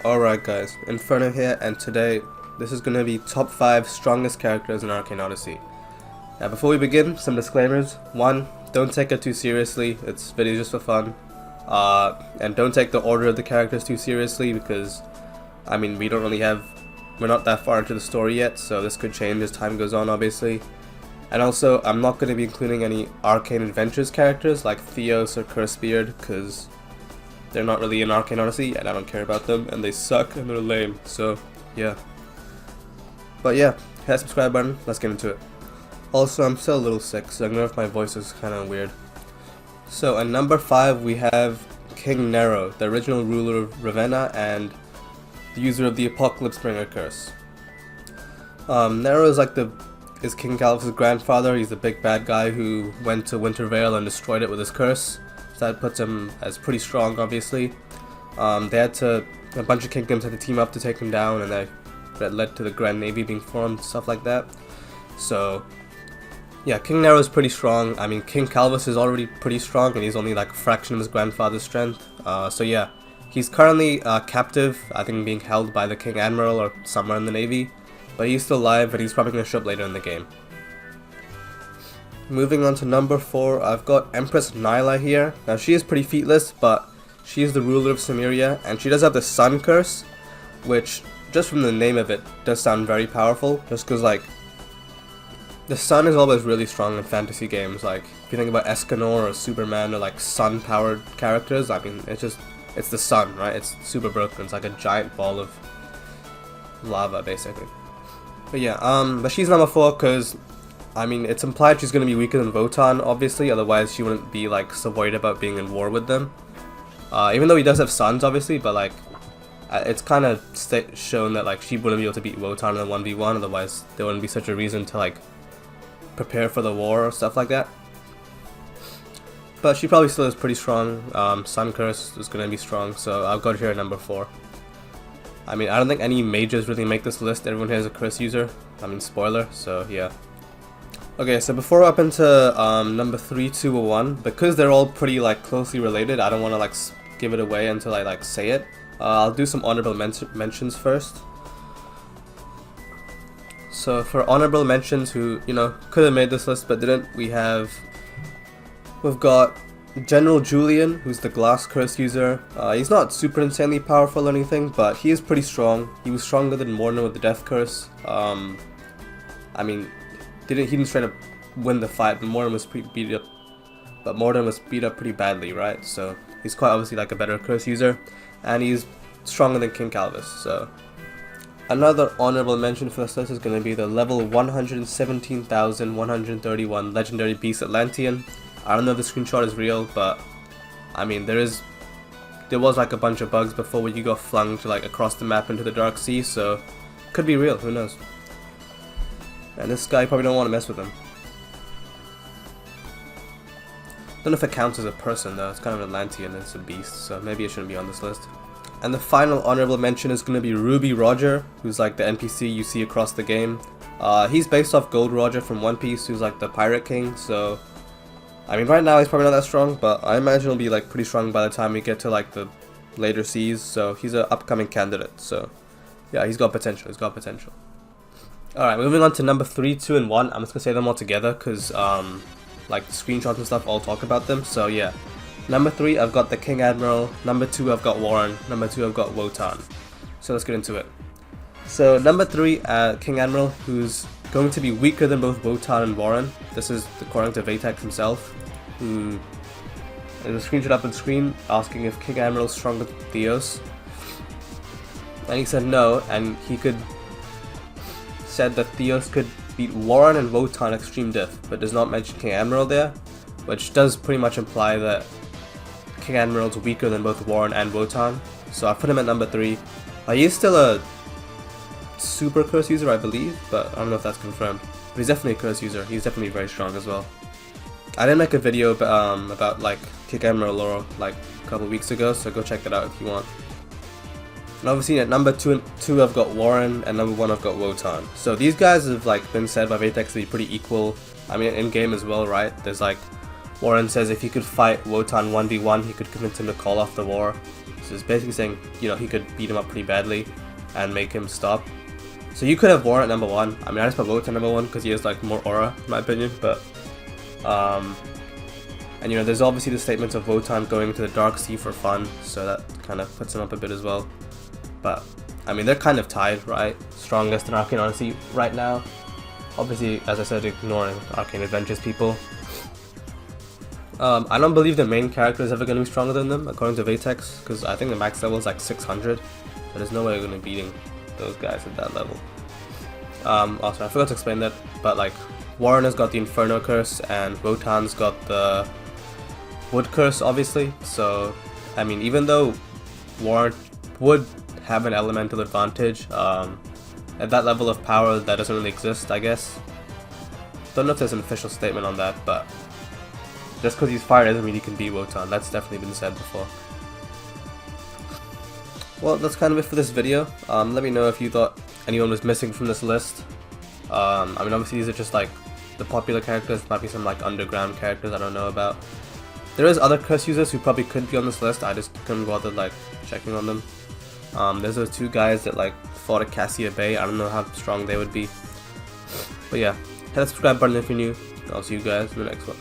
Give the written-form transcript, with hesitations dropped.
Alright guys, Inferno here, and today this is going to be top 5 strongest characters in Arcane Odyssey. Now before we begin, some disclaimers. 1. Don't take it too seriously, it's video just for fun. And don't take the order of the characters too seriously because, we're not that far into the story yet, so this could change as time goes on obviously. And also, I'm not going to be including any Arcane Adventures characters like Theos or Cursebeard because they're not really in Arcane Odyssey and I don't care about them and they suck and they're lame, so yeah. But yeah, hit that subscribe button, let's get into it. Also, I'm still a little sick, so ignore if my voice is kinda weird. So at number 5 we have King Nero, the original ruler of Ravenna and the user of the Apocalypse Bringer curse. Nero is King Calvus' grandfather. He's the big bad guy who went to Wintervale and destroyed it with his curse. So that puts him as pretty strong, obviously. A bunch of kingdoms had to team up to take him down, and that led to the Grand Navy being formed, stuff like that. So, yeah, King Nero is pretty strong. I mean, King Calvus is already pretty strong, and he's only like a fraction of his grandfather's strength. So yeah, he's currently captive, I think being held by the King Admiral or somewhere in the Navy. But he's still alive, and he's probably going to show up later in the game. Moving on to number 4, I've got Empress Nyla here. Now she is pretty featless, but she is the ruler of Cimmeria, and she does have the Sun Curse, which, just from the name of it, does sound very powerful, just because, like, the sun is always really strong in fantasy games. Like, if you think about Escanor or Superman or, like, sun-powered characters, I mean, it's the sun, right? It's super broken. It's like a giant ball of lava, basically. But yeah, but she's number 4 because, I mean, it's implied she's going to be weaker than Votan, obviously, otherwise she wouldn't be, like, so worried about being in war with them. Even though he does have sons, obviously, but, like, it's kind of shown that, like, she wouldn't be able to beat Votan in a 1v1, otherwise there wouldn't be such a reason to, like, prepare for the war or stuff like that. But she probably still is pretty strong. Sun Curse is going to be strong, so I'll go to her at number 4. I mean, I don't think any mages really make this list. Everyone here is a curse user. I mean, spoiler, so yeah. Okay, so before up into number 3, 2, or 1, because they're all pretty, like, closely related, I don't want to, like, give it away until I, like, say it. I'll do some honorable mentions first. So for honorable mentions who, you know, could have made this list but didn't, we've got General Julian, who's the Glass Curse user. He's not super insanely powerful or anything, but he is pretty strong. He was stronger than Morna with the Death Curse. I mean, he didn't straight up win the fight, but Morna was beat up pretty badly, right? So he's quite obviously like a better curse user, and he's stronger than King Calvus. So another honorable mention for this list is going to be the level 117,131 legendary beast Atlantean. I don't know if the screenshot is real, but I mean there was like a bunch of bugs before where you got flung to like across the map into the Dark Sea, so could be real, who knows. And this guy, probably don't want to mess with him. Don't know if it counts as a person though, it's kind of an Atlantean, it's a beast, so maybe it shouldn't be on this list. And the final honorable mention is going to be Ruby Roger, who's like the NPC you see across the game. He's based off Gold Roger from One Piece, who's like the Pirate King, so I mean right now he's probably not that strong, but I imagine he'll be like pretty strong by the time we get to like the later seas, so he's an upcoming candidate, so yeah, he's got potential. Alright, moving on to number 3, 2, and 1. I'm just gonna say them all together because like the screenshots and stuff all talk about them, so yeah. Number 3, I've got the King Admiral. Number 2, I've got Warren. Number 2, I've got Votan. So let's get into it. So number 3, King Admiral, who's going to be weaker than both Votan and Warren. This is according to Vatex himself, who there's a screenshot up on screen asking if King Admiral is stronger than Theos. And he said no, and he said that Theos could beat Warren and Votan Extreme Diff, but does not mention King Admiral there, which does pretty much imply that King Admiral's weaker than both Warren and Votan, so I put him at number 3. He is still a super curse user, I believe, but I don't know if that's confirmed. But he's definitely a curse user. He's definitely very strong as well. I did make a video about like King Admiral lore like a couple weeks ago, so go check that out if you want. And obviously at number 2 I've got Warren, and number 1 I've got Votan. So these guys have like been said by Vatex to be pretty equal. I mean in game as well, right? There's like Warren says if he could fight Votan 1v1, he could convince him to call off the war. So it's basically saying, you know, he could beat him up pretty badly and make him stop. So you could have Warren at number 1. I mean, I just put Votan number 1 because he has like more aura, in my opinion. But and you know, there's obviously the statements of Votan going to the Dark Sea for fun, so that kind of puts him up a bit as well. But I mean, they're kind of tied, right? Strongest in Arcane Odyssey right now. Obviously, as I said, ignoring Arcane Adventures people. I don't believe the main character is ever going to be stronger than them, according to Vatex, because I think the max level is like 600. But there's no way we're going to be beating those guys at that level. Also, I forgot to explain that, but like, Warren has got the Inferno Curse, and Votan's got the Wood Curse, obviously. So, I mean, even though Warren would have an elemental advantage, at that level of power, that doesn't really exist, I guess. Don't know if there's an official statement on that, but just because he's fire doesn't mean he can beat Votan. That's definitely been said before. Well, that's kind of it for this video. Let me know if you thought anyone was missing from this list. I mean, obviously these are just like the popular characters. Might be some like underground characters I don't know about. There is other curse users who probably could be on this list. I just couldn't bother like checking on them. There's those 2 guys that like fought at Cassia Bay. I don't know how strong they would be. But yeah, hit the subscribe button if you're new. I'll see you guys in the next one.